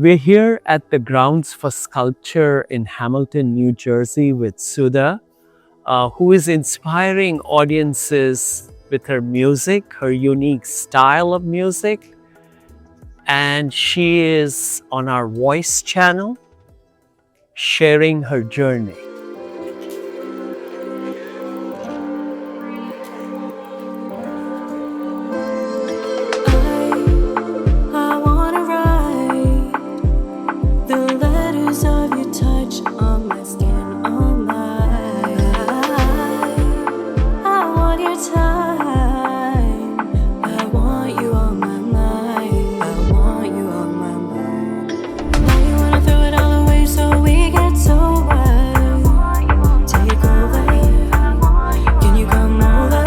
We're here at the Grounds for Sculpture in Hamilton, New Jersey with Suda, who is inspiring audiences with her music, her unique style of music. And she is on our Voice channel, sharing her journey. I wanna write the letters of your touch on my skin, on my I want your time. I want you on my mind. I want you on my mind. Now you wanna throw it all away so we get so wild. Take over. Can you come over?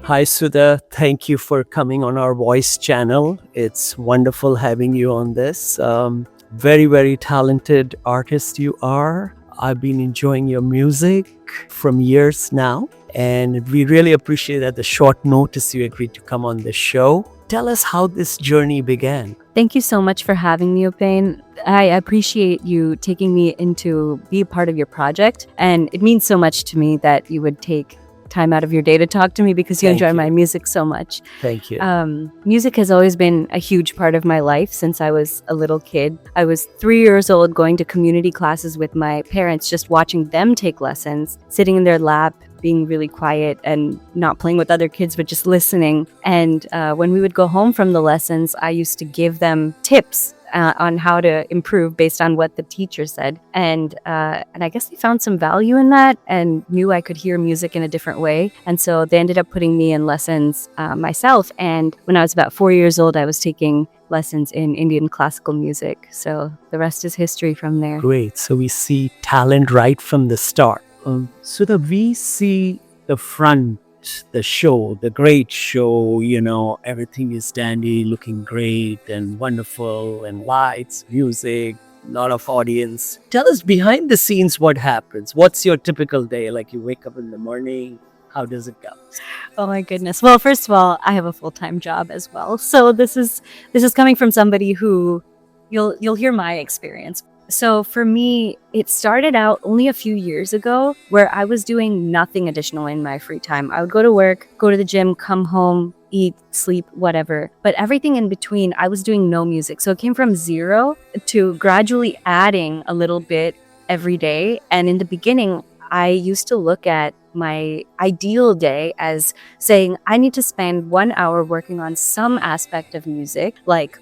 Hi, Sudha. Thank you for coming on our Voice channel. It's wonderful having you on this. Very, very talented artist you are. I've been enjoying your music from years now, and we really appreciate at the short notice you agreed to come on the show. Tell us how this journey began. Thank you so much for having me, Upain. I appreciate you taking me in to be a part of your project, and it means so much to me that you would take time out of your day to talk to me because you enjoy my music so much. Thank you. Music has always been a huge part of my life since I was a little kid. I was 3 years old going to community classes with my parents, just watching them take lessons, sitting in their lap, being really quiet and not playing with other kids, but just listening. And when we would go home from the lessons, I used to give them tips on how to improve based on what the teacher said. And I guess they found some value in that and knew I could hear music in a different way. And so they ended up putting me in lessons myself. And when I was about 4 years old, I was taking lessons in Indian classical music. So the rest is history from there. Great. So we see talent right from the start. So that we see the front, the show, the great show, everything is dandy, looking great and wonderful, and lights, music, lot of audience. Tell us behind the scenes what happens. What's your typical day? Like you wake up in the morning, how does it go? Oh my goodness. Well, first of all, I have a full-time job as well. So this is coming from somebody who you'll hear my experience. So for me, it started out only a few years ago where I was doing nothing additional in my free time. I would go to work, go to the gym, come home, eat, sleep, whatever. But everything in between, I was doing no music. So it came from zero to gradually adding a little bit every day. And in the beginning, I used to look at my ideal day as saying, I need to spend 1 hour working on some aspect of music, like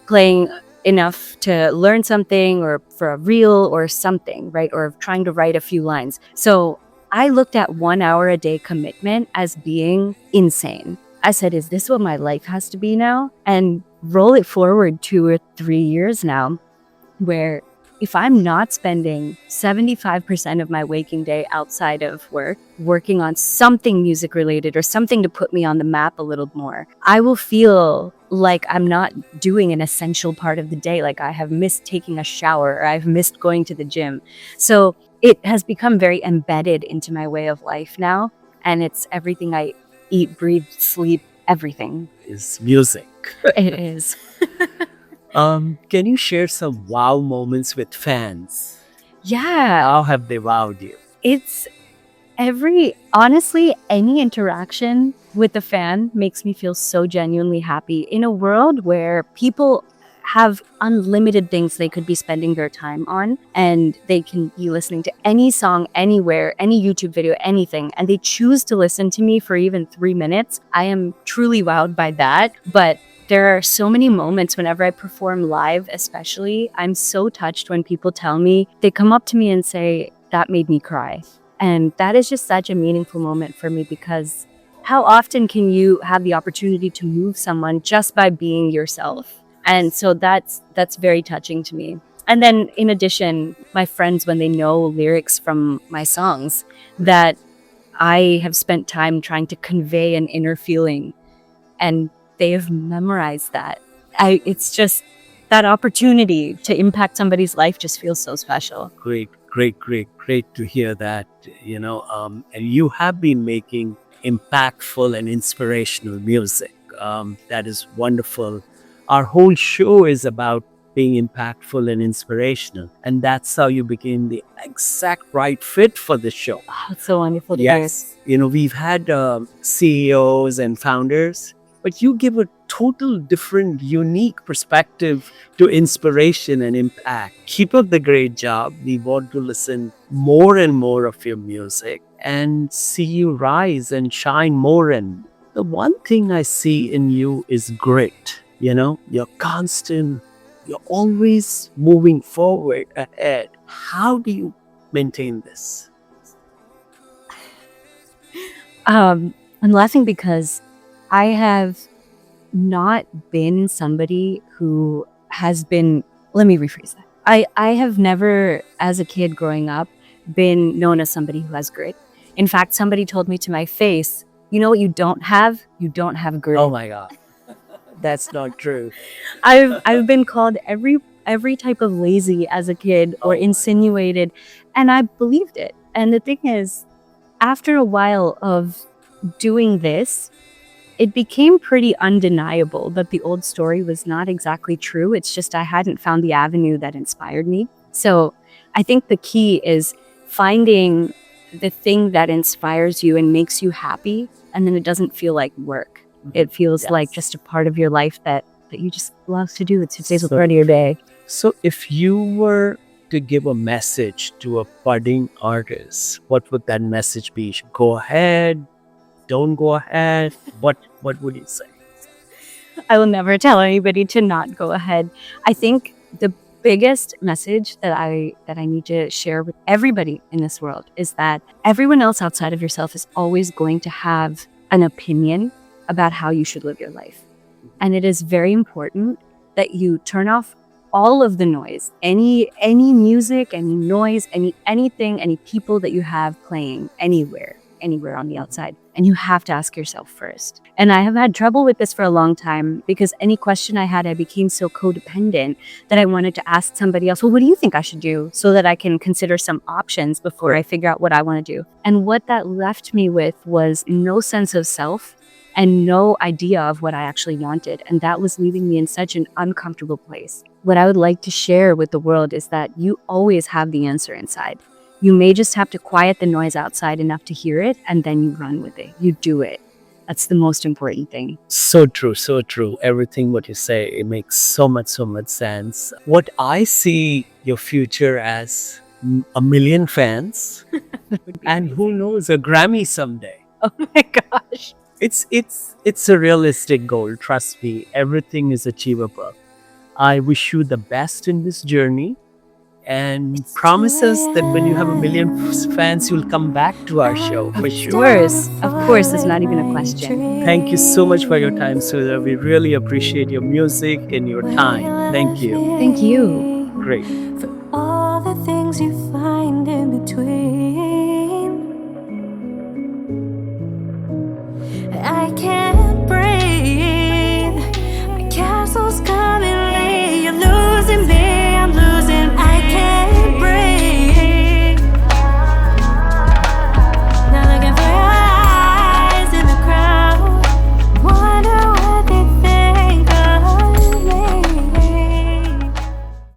playing enough to learn something or for a reel or something, right? Or trying to write a few lines. So I looked at 1 hour a day commitment as being insane. I said, is this what my life has to be now? And roll it forward 2 or 3 years now, where if I'm not spending 75% of my waking day outside of work, working on something music related or something to put me on the map a little more, I will feel like I'm not doing an essential part of the day. Like I have missed taking a shower or I've missed going to the gym. So it has become very embedded into my way of life now. And it's everything I eat, breathe, sleep, everything. Is music. It is. Can you share some wow moments with fans? Yeah. How have they wowed you? It's honestly, any interaction with a fan makes me feel so genuinely happy in a world where people have unlimited things they could be spending their time on, and they can be listening to any song anywhere, any YouTube video, anything, and they choose to listen to me for even 3 minutes. I am truly wowed by that. But there are so many moments whenever I perform live, especially, I'm so touched when people tell me, they come up to me and say, that made me cry. And that is just such a meaningful moment for me, because how often can you have the opportunity to move someone just by being yourself? And so that's very touching to me. And then in addition, my friends, when they know lyrics from my songs that I have spent time trying to convey an inner feeling, and they have memorized that. It's just that opportunity to impact somebody's life just feels so special. Great to hear that. And you have been making impactful and inspirational music. That is wonderful. Our whole show is about being impactful and inspirational, and that's how you became the exact right fit for the show. Oh, it's so wonderful to hear. Yes. We've had CEOs and founders, but you give a total different, unique perspective to inspiration and impact. Keep up the great job. We want to listen more and more of your music and see you rise and shine more. And the one thing I see in you is grit. You're constant, you're always moving forward ahead. How do you maintain this? I'm laughing because I have not been somebody who has been, let me rephrase that. I have never, as a kid growing up, been known as somebody who has grit. In fact, somebody told me to my face, you know what you don't have? You don't have grit. Oh my God. That's not true. I've been called every type of lazy as a kid or insinuated, and I believed it. And the thing is, after a while of doing this, it became pretty undeniable that the old story was not exactly true. It's just I hadn't found the avenue that inspired me. So I think the key is finding the thing that inspires you and makes you happy, and then it doesn't feel like work. It feels like just a part of your life that you just love to do. It's today's a part of your day. So if you were to give a message to a budding artist, what would that message be? Go ahead, don't go ahead. What would you say? I will never tell anybody to not go ahead. I think the biggest message that I need to share with everybody in this world is that everyone else outside of yourself is always going to have an opinion about how you should live your life. And it is very important that you turn off all of the noise, any music, any noise, anything, any people that you have playing anywhere on the outside. And you have to ask yourself first. And I have had trouble with this for a long time because any question I had, I became so codependent that I wanted to ask somebody else, well, what do you think I should do? So that I can consider some options before I figure out what I want to do. And what that left me with was no sense of self and no idea of what I actually wanted. And that was leaving me in such an uncomfortable place. What I would like to share with the world is that you always have the answer inside. You may just have to quiet the noise outside enough to hear it, and then you run with it. You do it. That's the most important thing. So true, so true. Everything what you say, it makes so much sense. What I see your future as a million fans and who knows, a Grammy someday. Oh my gosh. It's a realistic goal. Trust me, everything is achievable. I wish you the best in this journey, and promise us that when you have a million fans, you'll come back to our show for sure. Of course, it's not even a question. Thank you so much for your time, Sudha. We really appreciate your music and your time. Thank you. Thank you. Great. For all the things you find in between, I can't